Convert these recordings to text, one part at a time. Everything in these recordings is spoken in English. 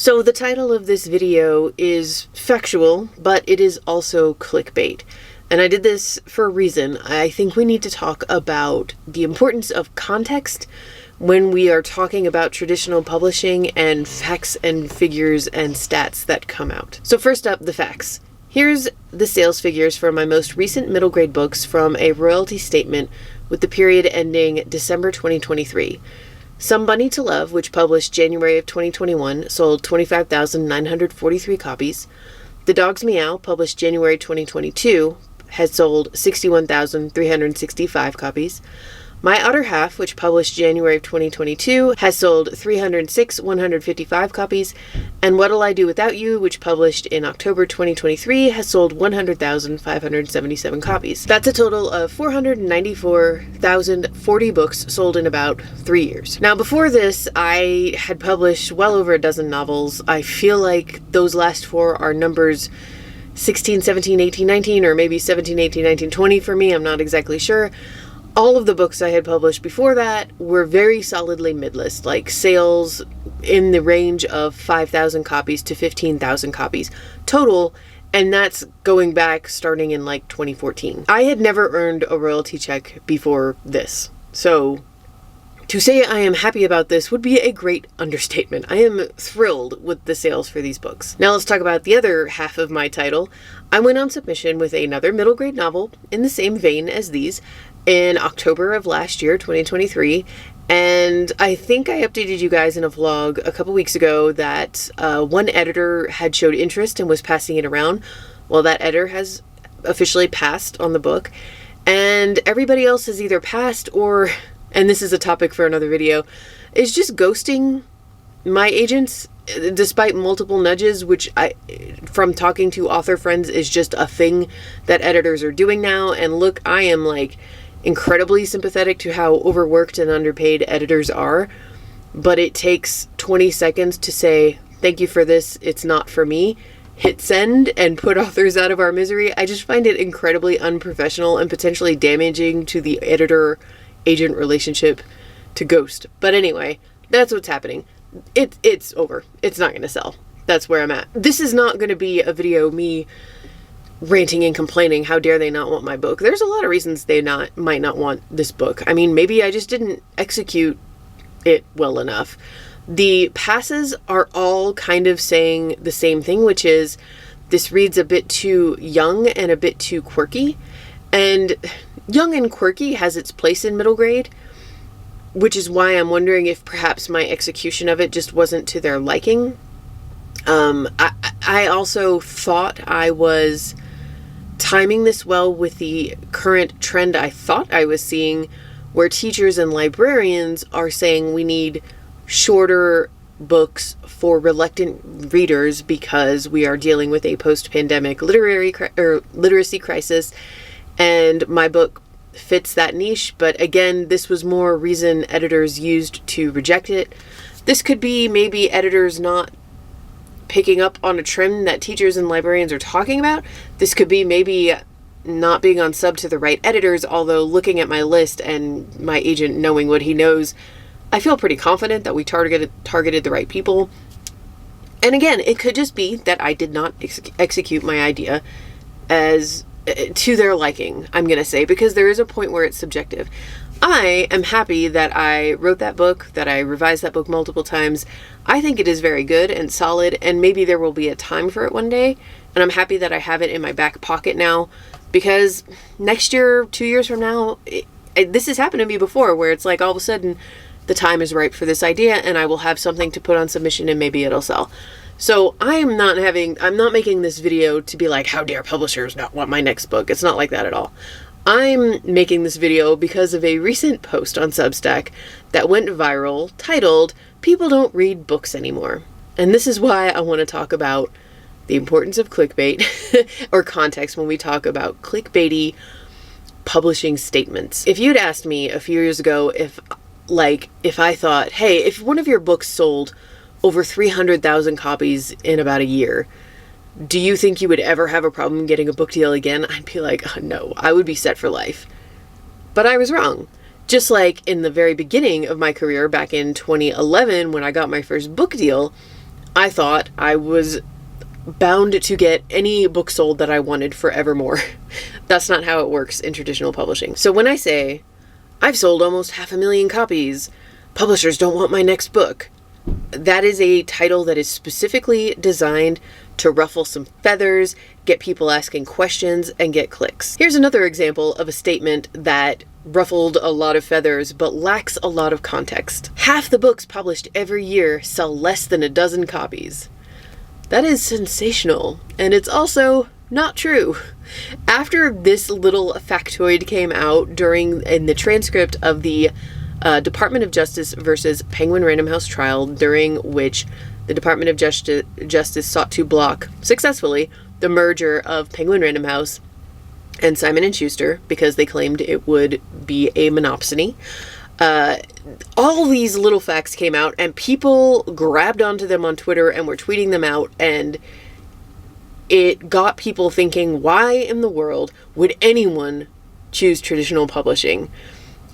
So the title of this video is factual, but it is also clickbait. And I did this for a reason. I think we need to talk about the importance of context when we are talking about traditional publishing and facts and figures and stats that come out. So first up, the facts. Here's the sales figures for my most recent middle grade books from a royalty statement with the period ending December 2023. Some Bunny to Love, which published January of 2021, sold 25,943 copies. The Dog's Meow, published January 2022, has sold 61,365 copies. My Other Half, which published January of 2022, has sold 306,155 copies. And What'll I Do Without You, which published in October 2023, has sold 100,577 copies. That's a total of 494,040 books sold in about 3 years. Now, before this, I had published well over a dozen novels. I feel like those last four are numbers 16, 17, 18, 19, or maybe 17, 18, 19, 20 for me. I'm not exactly sure. All of the books I had published before that were very solidly mid-list, like sales in the range of 5,000 copies to 15,000 copies total, and that's going back starting in like 2014. I had never earned a royalty check before this, so to say I am happy about this would be a great understatement. I am thrilled with the sales for these books. Now let's talk about the other half of my title. I went on submission with another middle grade novel in the same vein as these in October of last year, 2023, and I think I updated you guys in a vlog a couple weeks ago that one editor had showed interest and was passing it around. Well, that editor has officially passed on the book, and everybody else has either passed or, and this is a topic for another video, is just ghosting my agents despite multiple nudges, which from talking to author friends is just a thing that editors are doing now. And look, I am like incredibly sympathetic to how overworked and underpaid editors are, but it takes 20 seconds to say, thank you for this, it's not for me, hit send, and put authors out of our misery. I just find it incredibly unprofessional and potentially damaging to the editor-agent relationship to ghost. But anyway, that's what's happening. It's over. It's not going to sell. That's where I'm at. This is not going to be a video me ranting and complaining, how dare they not want my book. There's a lot of reasons they might not want this book. I mean, maybe I just didn't execute it well enough. The passes are all kind of saying the same thing, which is this reads a bit too young and a bit too quirky. And young and quirky has its place in middle grade, which is why I'm wondering if perhaps my execution of it just wasn't to their liking. I also thought I was timing this well with the current trend I thought I was seeing, where teachers and librarians are saying we need shorter books for reluctant readers because we are dealing with a post-pandemic literacy crisis, and my book fits that niche. But again, this was more reason editors used to reject it. This could be maybe editors not picking up on a trend that teachers and librarians are talking about. This could be maybe not being on sub to the right editors, although looking at my list and my agent knowing what he knows, I feel pretty confident that we targeted the right people. And again, it could just be that I did not execute my idea as to their liking, I'm going to say, because there is a point where it's subjective. I am happy that I wrote that book, that I revised that book multiple times. I think it is very good and solid, and maybe there will be a time for it one day. And I'm happy that I have it in my back pocket now, because next year, 2 years from now, this has happened to me before, where it's like all of a sudden the time is ripe for this idea and I will have something to put on submission and maybe it'll sell. So I'm not making this video to be like, how dare publishers not want my next book? It's not like that at all. I'm making this video because of a recent post on Substack that went viral titled, "People Don't Read Books Anymore." And this is why I want to talk about the importance of clickbait or context when we talk about clickbaity publishing statements. If you'd asked me a few years ago if I thought, hey, if one of your books sold over 300,000 copies in about a year, do you think you would ever have a problem getting a book deal again? I'd be like, oh, no, I would be set for life. But I was wrong. Just like in the very beginning of my career back in 2011, when I got my first book deal, I thought I was bound to get any book sold that I wanted forevermore. That's not how it works in traditional publishing. So when I say, I've sold almost 500,000 copies, publishers don't want my next book, that is a title that is specifically designed to ruffle some feathers, get people asking questions, and get clicks. Here's another example of a statement that ruffled a lot of feathers but lacks a lot of context. Half the books published every year sell less than a dozen copies. That is sensational, and it's also not true. After this little factoid came out in the transcript of the Department of Justice versus Penguin Random House trial, during which the Department of Justice sought to block, successfully, the merger of Penguin Random House and Simon & Schuster because they claimed it would be a monopsony. All these little facts came out, and people grabbed onto them on Twitter and were tweeting them out, and it got people thinking, why in the world would anyone choose traditional publishing?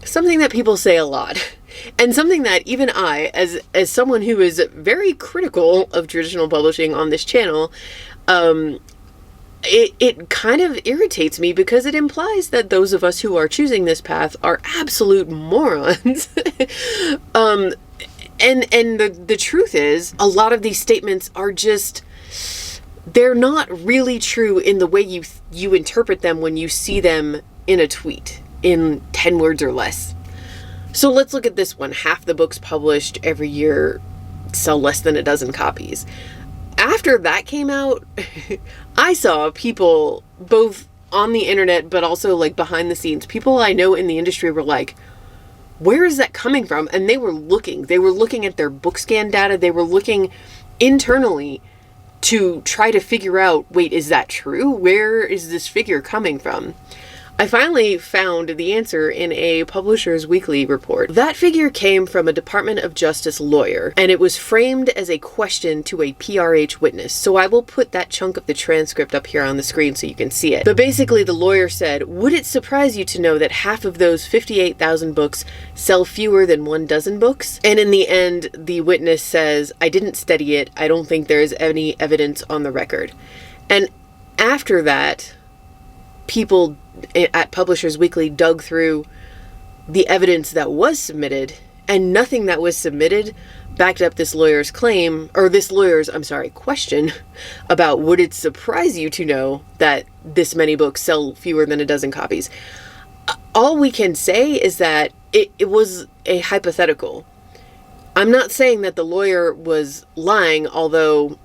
Something that people say a lot, and something that even I, as someone who is very critical of traditional publishing on this channel, it kind of irritates me because it implies that those of us who are choosing this path are absolute morons. And the truth is, a lot of these statements are just, they're not really true in the way you interpret them when you see them in a tweet in 10 words or less. So let's look at this one. Half the books published every year sell less than a dozen copies. After that came out, I saw people both on the internet but also like behind the scenes, people I know in the industry were like, where is that coming from? And they were looking at their book scan data. They were looking internally to try to figure out, wait, is that true? Where is this figure coming from? I finally found the answer in a Publishers Weekly report. That figure came from a Department of Justice lawyer, and it was framed as a question to a PRH witness. So I will put that chunk of the transcript up here on the screen so you can see it. But basically the lawyer said, would it surprise you to know that half of those 58,000 books sell fewer than 1 dozen books? And in the end, the witness says, I didn't study it. I don't think there's any evidence on the record. And after that, people at Publishers Weekly dug through the evidence that was submitted, and nothing that was submitted backed up this lawyer's claim, or this lawyer's, question about would it surprise you to know that this many books sell fewer than a dozen copies. All we can say is that it was a hypothetical. I'm not saying that the lawyer was lying, although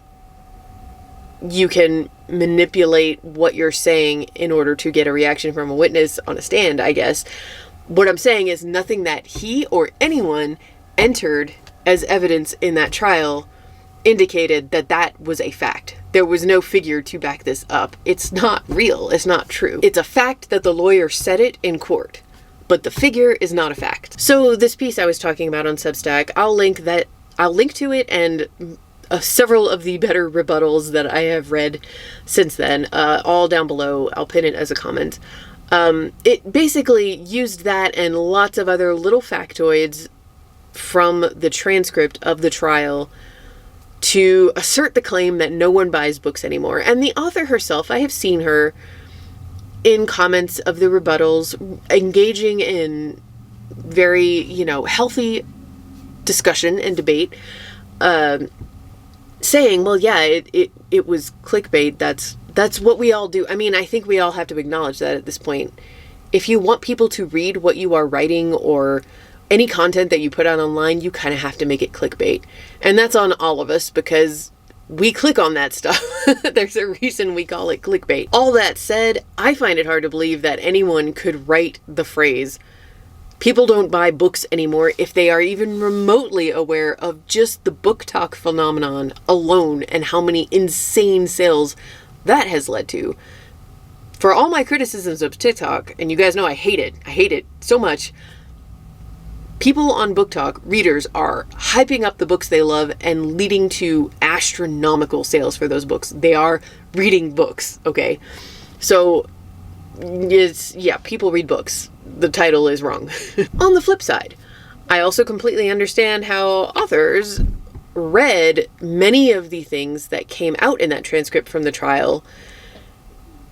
you can manipulate what you're saying in order to get a reaction from a witness on a stand, I guess. What I'm saying is nothing that he or anyone entered as evidence in that trial indicated that that was a fact. There was no figure to back this up. It's not real. It's not true. It's a fact that the lawyer said it in court, but the figure is not a fact. So this piece I was talking about on Substack, I'll link to it and several of the better rebuttals that I have read since then, all down below. I'll pin it as a comment. It basically used that and lots of other little factoids from the transcript of the trial to assert the claim that no one buys books anymore. And the author herself, I have seen her in comments of the rebuttals engaging in very, healthy discussion and debate, saying, well, yeah, it was clickbait. That's what we all do. I mean, I think we all have to acknowledge that at this point. If you want people to read what you are writing or any content that you put out online, you kind of have to make it clickbait. And that's on all of us because we click on that stuff. There's a reason we call it clickbait. All that said, I find it hard to believe that anyone could write the phrase, people don't buy books anymore, if they are even remotely aware of just the book talk phenomenon alone and how many insane sales that has led to. For all my criticisms of TikTok, and you guys know I hate it so much, people on Book Talk, readers, are hyping up the books they love and leading to astronomical sales for those books. They are reading books, okay? So, people read books. The title is wrong. On the flip side, I also completely understand how authors read many of the things that came out in that transcript from the trial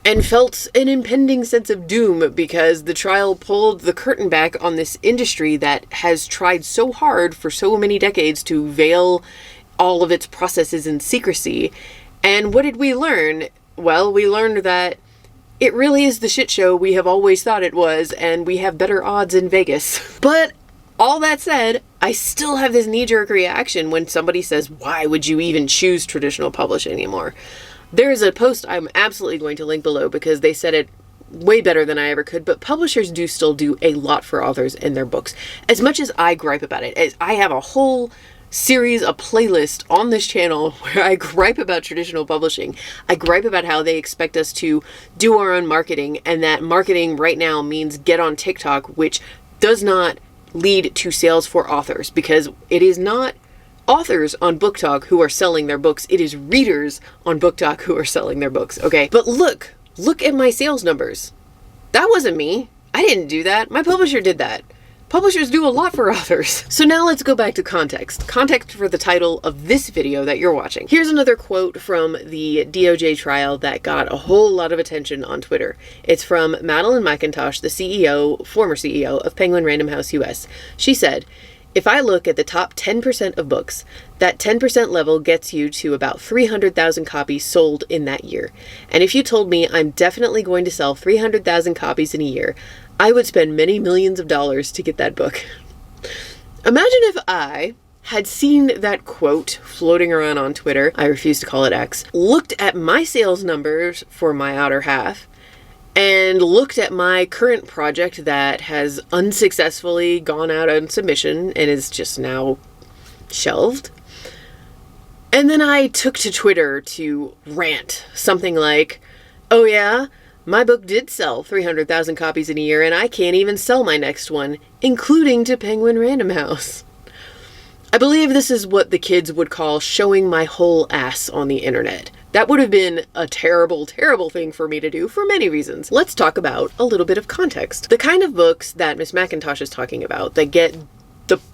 and felt an impending sense of doom because the trial pulled the curtain back on this industry that has tried so hard for so many decades to veil all of its processes in secrecy. And what did we learn? Well, we learned that it really is the shit show we have always thought it was, and we have better odds in Vegas. But all that said, I still have this knee-jerk reaction when somebody says, why would you even choose traditional publishing anymore? There is a post I'm absolutely going to link below because they said it way better than I ever could, but publishers do still do a lot for authors in their books. As much as I gripe about it, as I have a whole series, a playlist on this channel where I gripe about traditional publishing. I gripe about how they expect us to do our own marketing, and that marketing right now means get on TikTok, which does not lead to sales for authors, because it is not authors on Book Talk who are selling their books. It is readers on Book Talk who are selling their books, okay? But look at my sales numbers. That wasn't me. I didn't do that. My publisher did that. Publishers do a lot for authors. So now let's go back to context. Context for the title of this video that you're watching. Here's another quote from the DOJ trial that got a whole lot of attention on Twitter. It's from Madeline McIntosh, the CEO, former CEO of Penguin Random House US. She said, "If I look at the top 10% of books, that 10% level gets you to about 300,000 copies sold in that year. And if you told me I'm definitely going to sell 300,000 copies in a year, I would spend many millions of dollars to get that book." Imagine if I had seen that quote floating around on Twitter, I refuse to call it X, looked at my sales numbers for my outer half, and looked at my current project that has unsuccessfully gone out on submission and is just now shelved. And then I took to Twitter to rant something like, "Oh yeah, my book did sell 300,000 copies in a year and I can't even sell my next one, including to Penguin Random House." I believe this is what the kids would call showing my whole ass on the internet. That would have been a terrible, terrible thing for me to do for many reasons. Let's talk about a little bit of context. The kind of books that Miss McIntosh is talking about that get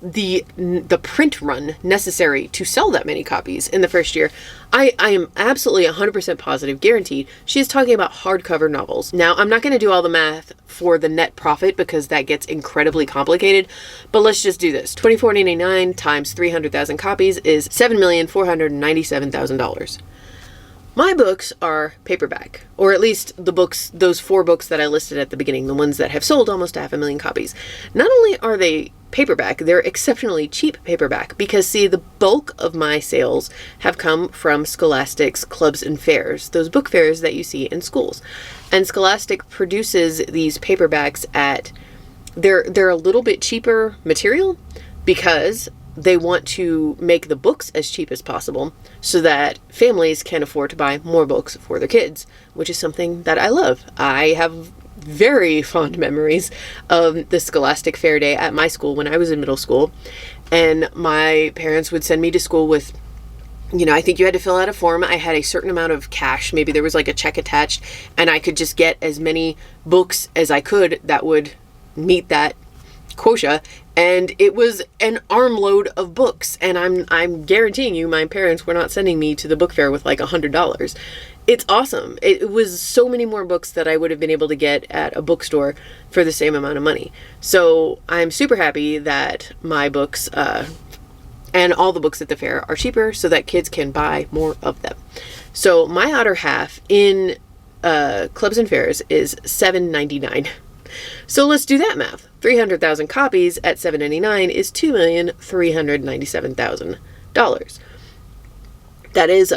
the print run necessary to sell that many copies in the first year, I am absolutely 100% positive, guaranteed, she is talking about hardcover novels. Now, I'm not going to do all the math for the net profit because that gets incredibly complicated, but let's just do this. $24.99 times 300,000 copies is $7,497,000. My books are paperback, or at least the books, those 4 books that I listed at the beginning, the ones that have sold almost 500,000 copies. Not only are they paperback, they're exceptionally cheap paperback because, see, the bulk of my sales have come from Scholastic's clubs and fairs, those book fairs that you see in schools. And Scholastic produces these paperbacks at, they're a little bit cheaper material because they want to make the books as cheap as possible so that families can afford to buy more books for their kids, which is something that I love. I have very fond memories of the Scholastic Fair Day at my school when I was in middle school, and my parents would send me to school with, you know, I think you had to fill out a form. I had a certain amount of cash, maybe there was like a check attached, and I could just get as many books as I could that would meet that quota, and it was an armload of books, and I'm guaranteeing you my parents were not sending me to the book fair with like $100. It's awesome. It was so many more books that I would have been able to get at a bookstore for the same amount of money. So I'm super happy that my books and all the books at the fair are cheaper so that kids can buy more of them. So my outer half in clubs and fairs is $7.99. So let's do that math. 300,000 copies at $7.99 is $2,397,000. That is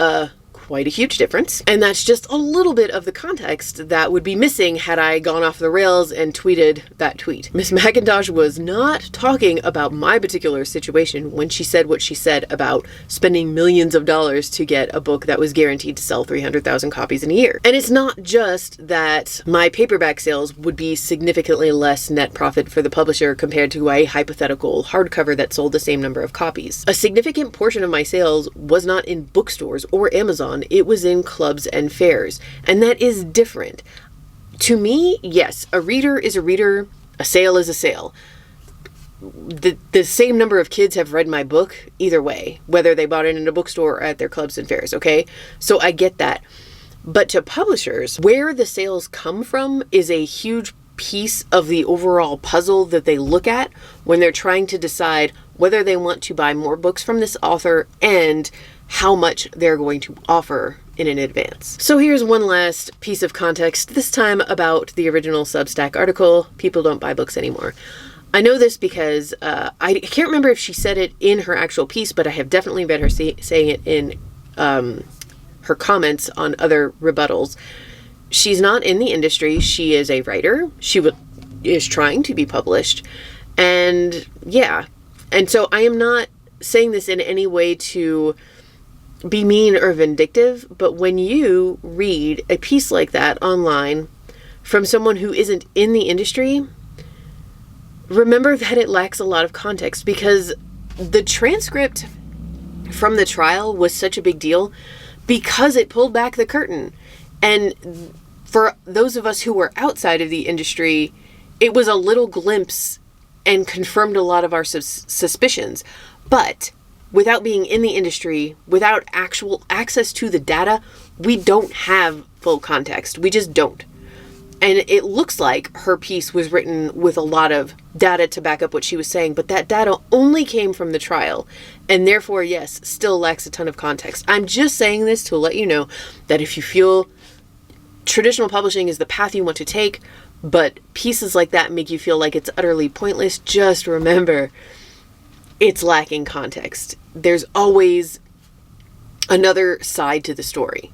quite a huge difference. And that's just a little bit of the context that would be missing had I gone off the rails and tweeted that tweet. Miss McIntosh was not talking about my particular situation when she said what she said about spending millions of dollars to get a book that was guaranteed to sell 300,000 copies in a year. And it's not just that my paperback sales would be significantly less net profit for the publisher compared to a hypothetical hardcover that sold the same number of copies. A significant portion of my sales was not in bookstores or Amazon. It was in clubs and fairs, and that is different. To me, yes, a reader is a reader, a sale is a sale. the same number of kids have read my book either way, whether they bought it in a bookstore or at their clubs and fairs, okay? So I get that. But to publishers, where the sales come from is a huge piece of the overall puzzle that they look at when they're trying to decide whether they want to buy more books from this author and how much they're going to offer in an advance. So here's one last piece of context, this time about the original Substack article, People Don't Buy Books Anymore. I know this because I can't remember if she said it in her actual piece, but I have definitely read her saying it in her comments on other rebuttals. She's not in the industry. She is a writer. She is trying to be published. And yeah. And so I am not saying this in any way to be mean or vindictive, but when you read a piece like that online from someone who isn't in the industry, remember that it lacks a lot of context, because the transcript from the trial was such a big deal because it pulled back the curtain. And for those of us who were outside of the industry, it was a little glimpse and confirmed a lot of our suspicions. But without being in the industry, without actual access to the data, we don't have full context. We just don't. And it looks like her piece was written with a lot of data to back up what she was saying, but that data only came from the trial, and therefore, yes, still lacks a ton of context. I'm just saying this to let you know that if you feel traditional publishing is the path you want to take, but pieces like that make you feel like it's utterly pointless, just remember, it's lacking context. There's always another side to the story.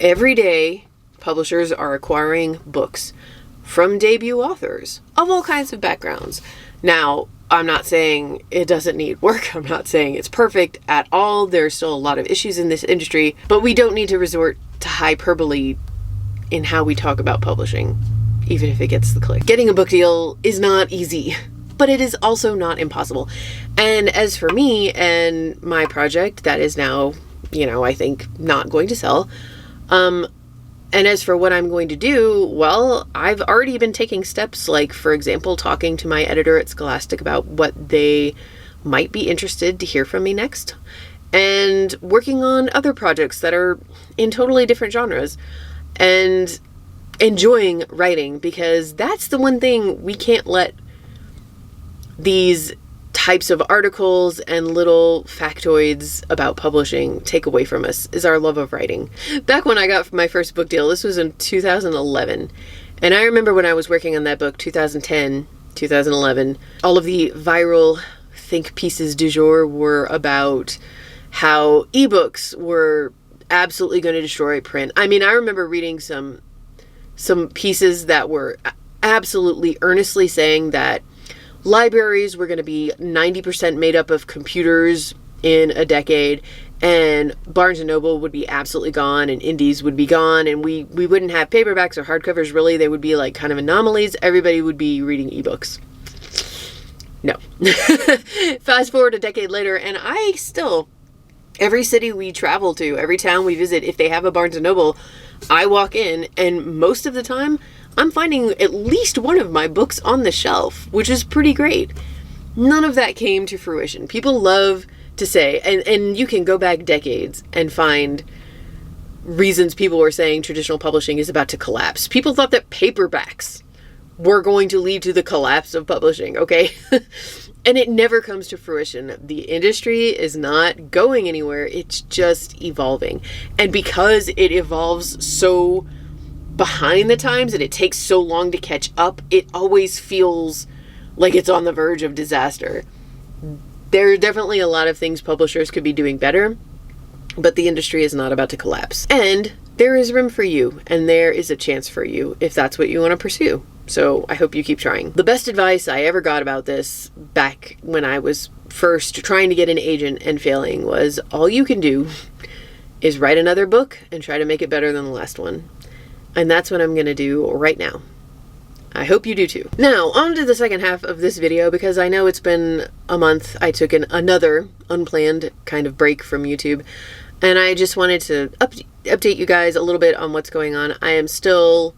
Every day, publishers are acquiring books from debut authors of all kinds of backgrounds. Now, I'm not saying it doesn't need work. I'm not saying it's perfect at all. There's still a lot of issues in this industry, but we don't need to resort to hyperbole in how we talk about publishing, even if it gets the click. Getting a book deal is not easy, but it is also not impossible. And as for me and my project that is now, I think not going to sell, and as for what I'm going to do, well, I've already been taking steps, like, for example, talking to my editor at Scholastic about what they might be interested to hear from me next, and working on other projects that are in totally different genres, and enjoying writing, because that's the one thing we can't let these types of articles and little factoids about publishing take away from us, is our love of writing. Back when I got my first book deal, this was in 2011, and I remember when I was working on that book, 2010, 2011, all of the viral think pieces du jour were about how ebooks were absolutely going to destroy print. I mean, I remember reading some pieces that were absolutely earnestly saying that libraries were going to be 90% made up of computers in a decade, and Barnes & Noble would be absolutely gone, and indies would be gone, and we wouldn't have paperbacks or hardcovers, really. They would be like kind of anomalies. Everybody would be reading ebooks. No. Fast forward a decade later, and I still, every city we travel to, every town we visit, if they have a Barnes & Noble, I walk in, and most of the time, I'm finding at least one of my books on the shelf, which is pretty great. None of that came to fruition. People love to say, and you can go back decades and find reasons people were saying traditional publishing is about to collapse. People thought that paperbacks were going to lead to the collapse of publishing, okay? And it never comes to fruition. The industry is not going anywhere. It's just evolving. And because it evolves so behind the times and it takes so long to catch up, it always feels like it's on the verge of disaster. There are definitely a lot of things publishers could be doing better, but the industry is not about to collapse. And there is room for you, and there is a chance for you if that's what you want to pursue. So I hope you keep trying. The best advice I ever got about this back when I was first trying to get an agent and failing was, all you can do is write another book and try to make it better than the last one. And that's what I'm going to do right now. I hope you do too. Now, on to the second half of this video, because I know it's been a month. I took another unplanned kind of break from YouTube, and I just wanted to update you guys a little bit on what's going on. I am still...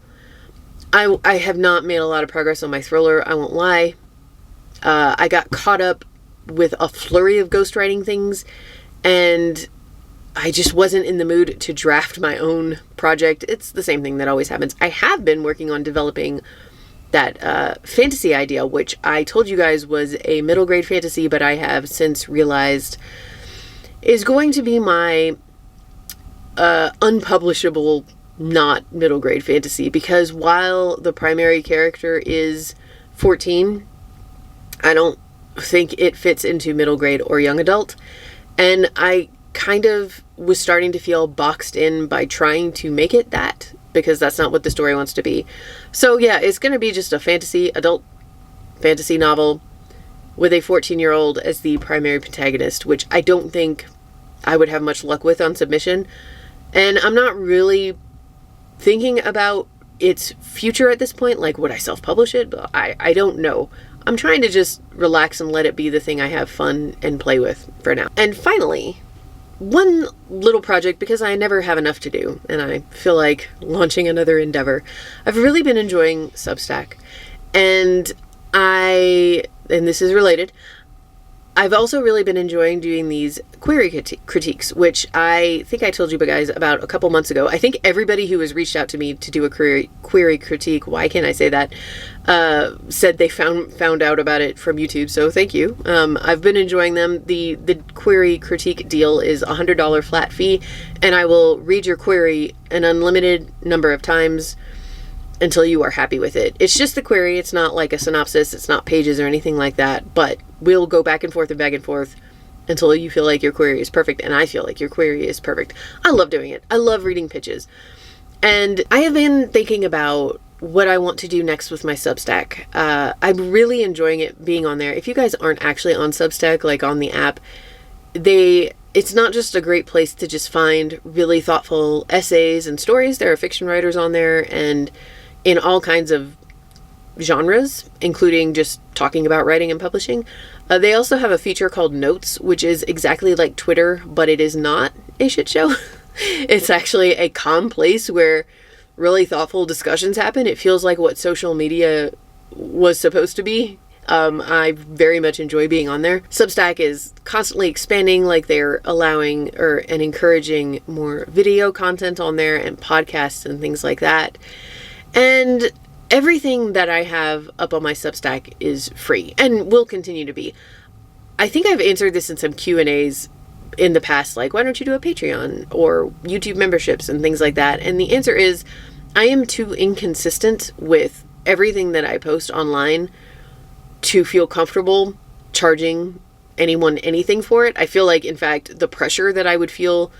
I have not made a lot of progress on my thriller, I won't lie. I got caught up with a flurry of ghostwriting things, and I just wasn't in the mood to draft my own project. It's the same thing that always happens. I have been working on developing that fantasy idea, which I told you guys was a middle grade fantasy, but I have since realized is going to be my unpublishable, not middle grade fantasy, because while the primary character is 14, I don't think it fits into middle grade or young adult. And I kind of was starting to feel boxed in by trying to make it that, because that's not what the story wants to be. So yeah, it's going to be just a adult fantasy novel with a 14-year-old as the primary protagonist, which I don't think I would have much luck with on submission. And I'm not really thinking about its future at this point. Like, would I self-publish it? But I don't know. I'm trying to just relax and let it be the thing I have fun and play with for now. And finally, one little project, because I never have enough to do and I feel like launching another endeavor. I've really been enjoying Substack, and this is related, I've also really been enjoying doing these query critiques, which I think I told you guys about a couple months ago. I think everybody who has reached out to me to do a query critique, why can't I say that, said they found out about it from YouTube, so thank you. I've been enjoying them. The query critique deal is $100 flat fee, and I will read your query an unlimited number of times until you are happy with it. It's just the query. It's not like a synopsis. It's not pages or anything like that, but we'll go back and forth until you feel like your query is perfect, and I feel like your query is perfect. I love doing it. I love reading pitches. And I have been thinking about what I want to do next with my Substack. I'm really enjoying it being on there. If you guys aren't actually on Substack, like on the app, it's not just a great place to just find really thoughtful essays and stories. There are fiction writers on there, and in all kinds of genres, including just talking about writing and publishing. They also have a feature called Notes, which is exactly like Twitter, but it is not a shit show. It's actually a calm place where really thoughtful discussions happen. It feels like what social media was supposed to be. I very much enjoy being on there. Substack is constantly expanding, like they're allowing and encouraging more video content on there and podcasts and things like that. And everything that I have up on my Substack is free and will continue to be. I think I've answered this in some Q&As in the past, like, why don't you do a Patreon or YouTube memberships and things like that? And the answer is, I am too inconsistent with everything that I post online to feel comfortable charging anyone anything for it. I feel like, in fact, the pressure that I would feel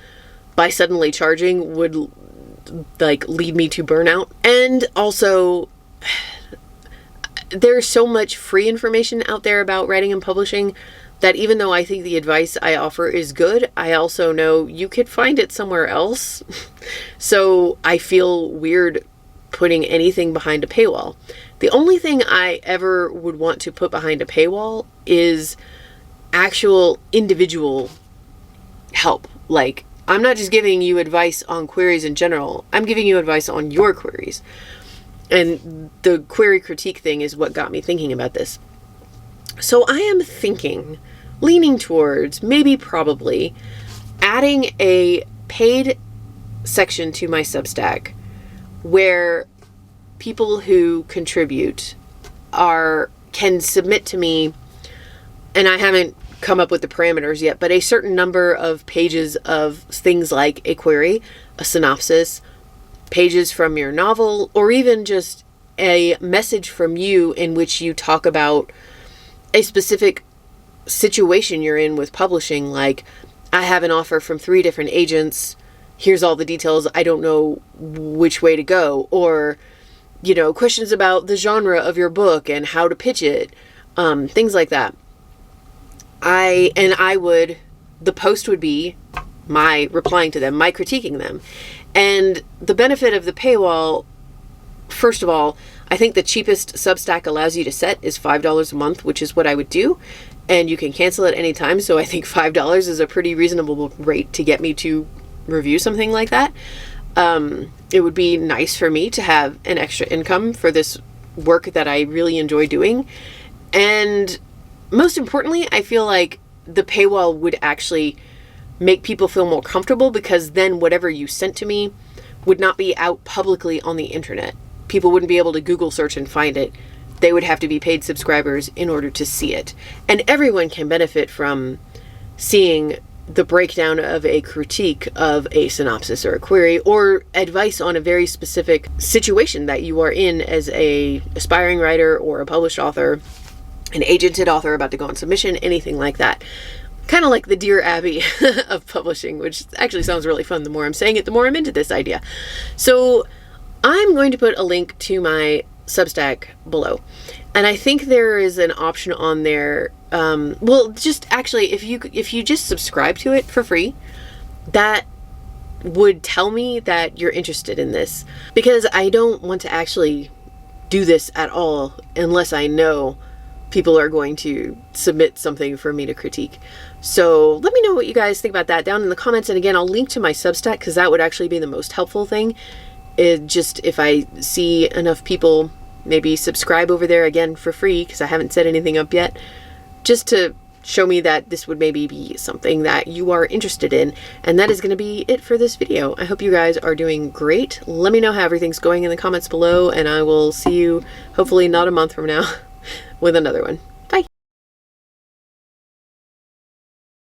by suddenly charging would lead me to burnout. And also, there's so much free information out there about writing and publishing that even though I think the advice I offer is good, I also know you could find it somewhere else. So I feel weird putting anything behind a paywall. The only thing I ever would want to put behind a paywall is actual individual help. Like, I'm not just giving you advice on queries in general. I'm giving you advice on your queries. And the query critique thing is what got me thinking about this. So I am leaning towards, maybe probably, adding a paid section to my Substack where people who contribute can submit to me, and I haven't come up with the parameters yet, but a certain number of pages of things like a query, a synopsis, pages from your novel, or even just a message from you in which you talk about a specific situation you're in with publishing. Like, I have an offer from 3 different agents. Here's all the details. I don't know which way to go. Or, questions about the genre of your book and how to pitch it. Things like that. The post would be my replying to them, my critiquing them. And the benefit of the paywall, first of all, I think the cheapest Substack allows you to set is $5 a month, which is what I would do. And you can cancel at any time. So I think $5 is a pretty reasonable rate to get me to review something like that. It would be nice for me to have an extra income for this work that I really enjoy doing. And most importantly, I feel like the paywall would actually make people feel more comfortable, because then whatever you sent to me would not be out publicly on the internet. People wouldn't be able to Google search and find it. They would have to be paid subscribers in order to see it. And everyone can benefit from seeing the breakdown of a critique of a synopsis or a query, or advice on a very specific situation that you are in as a aspiring writer or a published author, an agented author about to go on submission, anything like that. Kind of like the Dear Abby of publishing, which actually sounds really fun. The more I'm saying it, the more I'm into this idea. So I'm going to put a link to my Substack below. And I think there is an option on there. Well, just actually, if you just subscribe to it for free, that would tell me that you're interested in this, because I don't want to actually do this at all unless I know people are going to submit something for me to critique. So let me know what you guys think about that down in the comments. And again, I'll link to my Substack, because that would actually be the most helpful thing. It just, if I see enough people maybe subscribe over there, again for free, because I haven't set anything up yet, just to show me that this would maybe be something that you are interested in. And that is going to be it for this video. I hope you guys are doing great. Let me know how everything's going in the comments below, and I will see you hopefully not a month from now with another one.